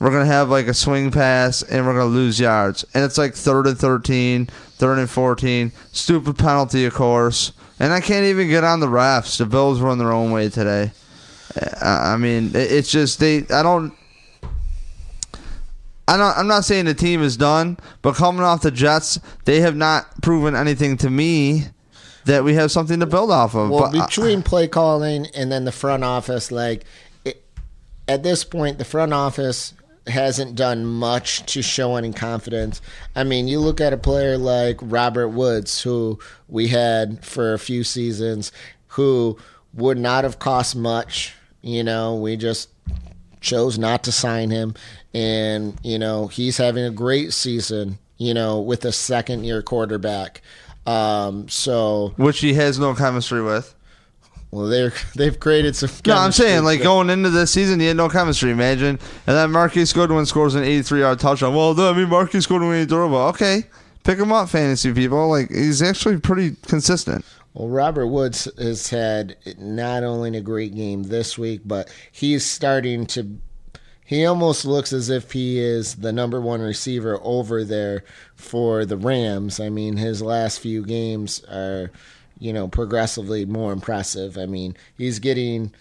we're going to have like a swing pass and we're going to lose yards. And it's like 3rd and 13, 3rd and 14. Stupid penalty, of course. And I can't even get on the refs. The Bills run their own way today. I mean, it's just I'm not saying the team is done, but coming off the Jets, they have not proven anything to me that we have something to build off of. Well, between play calling and then the front office, at this point, the front office hasn't done much to show any confidence. I mean, you look at a player like Robert Woods, who we had for a few seasons, who would not have cost much. We just chose not to sign him. And, he's having a great season, with a second-year quarterback. Which he has no chemistry with. Well, they've created some chemistry. No, I'm saying, going into this season, he had no chemistry, imagine. And then Marquise Goodwin scores an 83-yard touchdown. Well, Marquise Goodwin ain't durable. Okay, pick him up, fantasy people. He's actually pretty consistent. Well, Robert Woods has had not only a great game this week, but he's starting to... He almost looks as if he is the number one receiver over there for the Rams. I mean, his last few games are, progressively more impressive. I mean, he's getting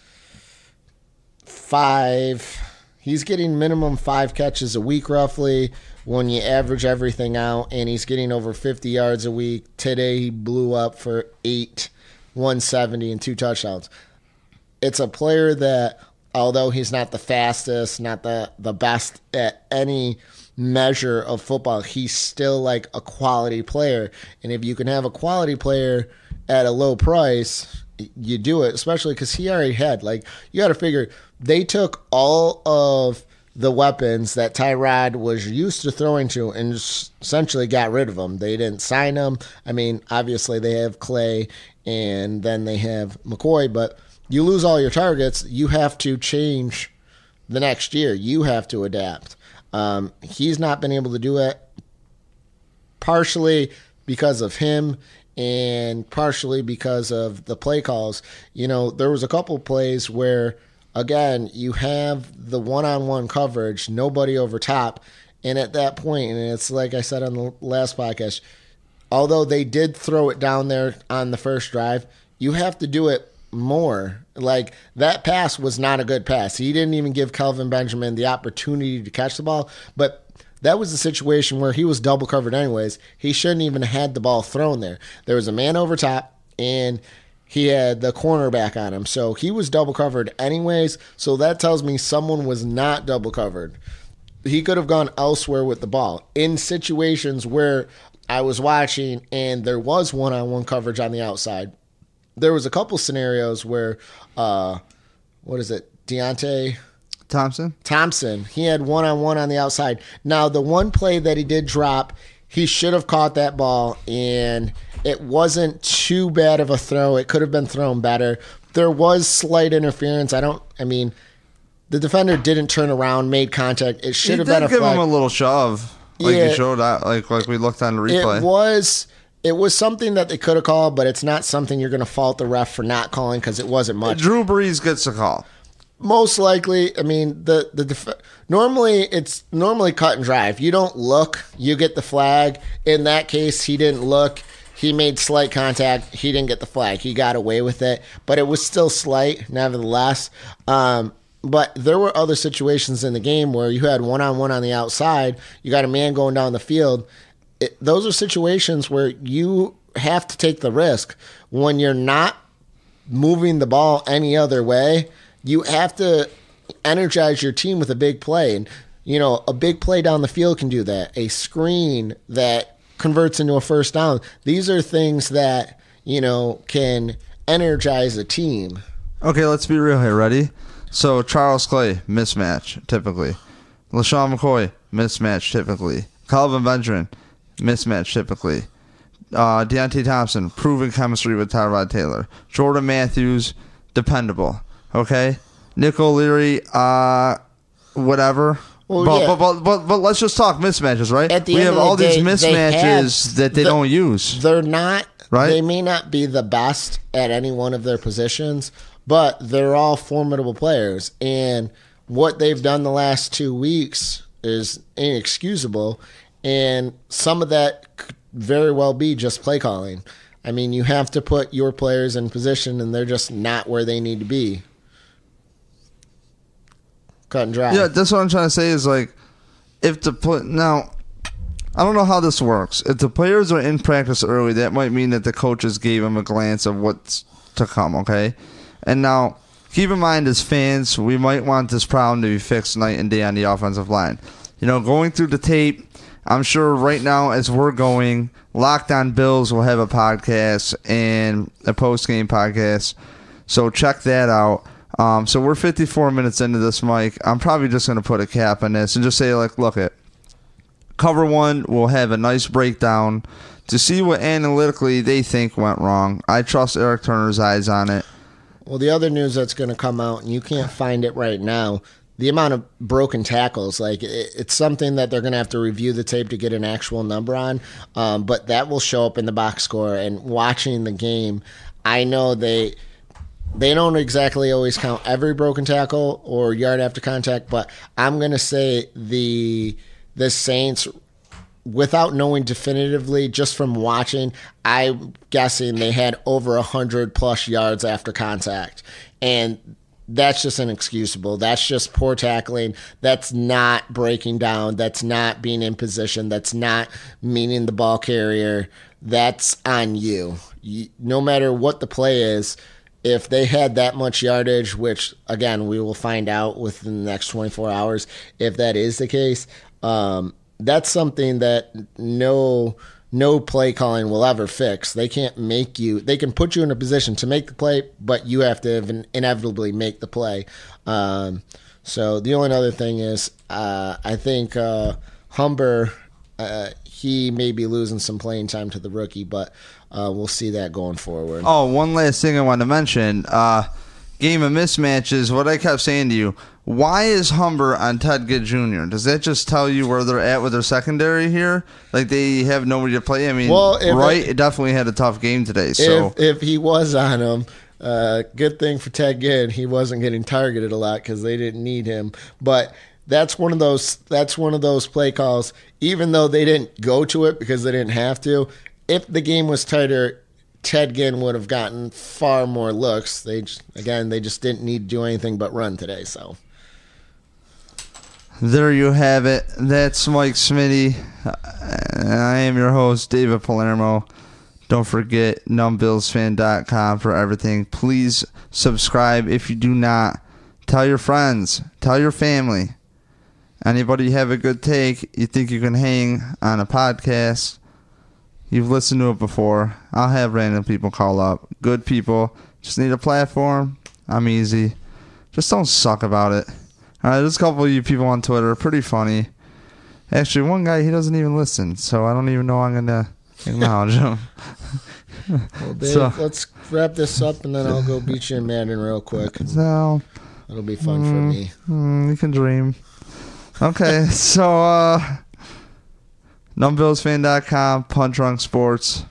minimum 5 catches a week roughly when you average everything out, and he's getting over 50 yards a week. Today he blew up for 170 and 2 touchdowns. It's a player that, although he's not the fastest, not the best at any measure of football, he's still a quality player. And if you can have a quality player at a low price, you do it, especially because he already had, you got to figure, they took all of the weapons that Tyrod was used to throwing to and just essentially got rid of them. They didn't sign them. I mean, obviously they have Clay and then they have McCoy, but you lose all your targets, you have to change the next year. You have to adapt. He's not been able to do it, partially because of him and partially because of the play calls. There was a couple plays where, again, you have the one-on-one coverage, nobody over top, and at that point, and it's like I said on the last podcast, although they did throw it down there on the first drive, you have to do it more. That pass was not a good pass. He didn't even give Kelvin Benjamin the opportunity to catch the ball, but that was a situation where he was double covered anyways. He shouldn't even have had the ball thrown there. There was a man over top, and he had the cornerback on him, so he was double covered anyways, so that tells me someone was not double covered. He could have gone elsewhere with the ball. In situations where I was watching and there was one-on-one coverage on the outside, there was a couple scenarios where, Deontay Thompson, he had one-on-one on the outside. Now, the one play that he did drop, he should have caught that ball, and it wasn't too bad of a throw. It could have been thrown better. There was slight interference. The defender didn't turn around, made contact. It should have been a flag. Give him a little shove, you showed that, like we looked on the replay. It was something that they could have called, but it's not something you're going to fault the ref for not calling because it wasn't much. Drew Brees gets a call. Most likely, I mean, normally it's cut and dry. If you don't look, you get the flag. In that case, he didn't look. He made slight contact. He didn't get the flag. He got away with it, but it was still slight, nevertheless. But there were other situations in the game where you had one-on-one on the outside. You got a man going down the field. Those are situations where you have to take the risk. When you're not moving the ball any other way, you have to energize your team with a big play. And, a big play down the field can do that. A screen that converts into a first down. These are things that, can energize a team. Okay, let's be real here. Ready? So, Charles Clay, mismatch, typically. LaShawn McCoy, mismatch, typically. Calvin Benjamin, mismatch, typically. Deontay Thompson, proven chemistry with Tyrod Taylor. Jordan Matthews, dependable. Okay? Nick O'Leary, whatever. Well, but let's just talk mismatches, right? We have all these mismatches that they don't use. They're not, right? They may not be the best at any one of their positions, but they're all formidable players. And what they've done the last 2 weeks is inexcusable. And some of that could very well be just play calling. I mean, you have to put your players in position, and they're just not where they need to be. cut and dry. Yeah, that's what I'm trying to say is like, if now, I don't know how this works. If the players are in practice early, that might mean that the coaches gave them a glance of what's to come, okay? And now, keep in mind as fans, we might want this problem to be fixed night and day on the offensive line. You know, going through the tape, I'm sure right now as we're going, Locked On Bills will have a podcast and a post-game podcast. So check that out. So we're 54 minutes into this, Mike. I'm probably just going to put a cap on this and just say, like, look it. Cover one will have a nice breakdown to see what analytically they think went wrong. I trust Eric Turner's eyes on it. Well, the other news that's going to come out, and you can't find it right now, the amount of broken tackles, like it's something that they're going to have to review the tape to get an actual number on, but that will show up in the box score. And watching the game, I know they don't exactly always count every broken tackle or yard after contact, but I'm going to say the Saints, without knowing definitively, just from watching, I'm guessing they had over 100+ yards after contact. And that's just inexcusable. That's just poor tackling. That's not breaking down. That's not being in position. That's not meaning the ball carrier. That's on you. No matter what the play is, if they had that much yardage, which, again, we will find out within the next 24 hours if that is the case, that's something that no play calling will ever fix. They can't make you. They can put you in a position to make the play, but you have to inevitably make the play. So the only other thing is, I think Humber, he may be losing some playing time to the rookie, but we'll see that going forward. Oh, one last thing I want to mention. Game of mismatches, what I kept saying to you, why is Humber on Ted Ginn Jr.? Does that just tell you where they're at with their secondary here? Like they have nobody to play? I mean, it definitely had a tough game today. So if he was on him, good thing for Ted Ginn, he wasn't getting targeted a lot because they didn't need him. But that's one of those play calls, even though they didn't go to it because they didn't have to. If the game was tighter, Ted Ginn would have gotten far more looks. They just didn't need to do anything but run today. So there you have it. That's Mike Smitty. I am your host, David Palermo. Don't forget numbillsfan.com for everything. Please subscribe if you do not. Tell your friends. Tell your family. Anybody have a good take you think you can hang on a podcast, you've listened to it before, I'll have random people call up. Good people. Just need a platform. I'm easy. Just don't suck about it. Alright, there's a couple of you people on Twitter. Pretty funny. Actually, one guy, he doesn't even listen, so I don't even know I'm going to acknowledge him. Well, Dave, let's wrap this up, and then I'll go beat you in Madden real quick. So, it'll be fun for me. You can dream. Okay, so numbillsfan.com, Punch Drunk Sports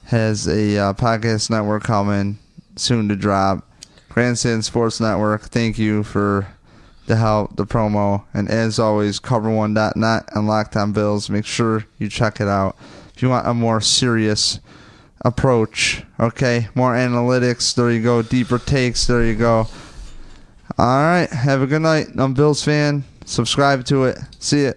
has a podcast network coming soon to drop. Grandstand Sports Network, thank you for the help, the promo, and as always, cover1.net and Locked On Bills. Make sure you check it out if you want a more serious approach. Okay, more analytics. There you go. Deeper takes. There you go. All right, have a good night. I'm Bills fan. Subscribe to it. See ya.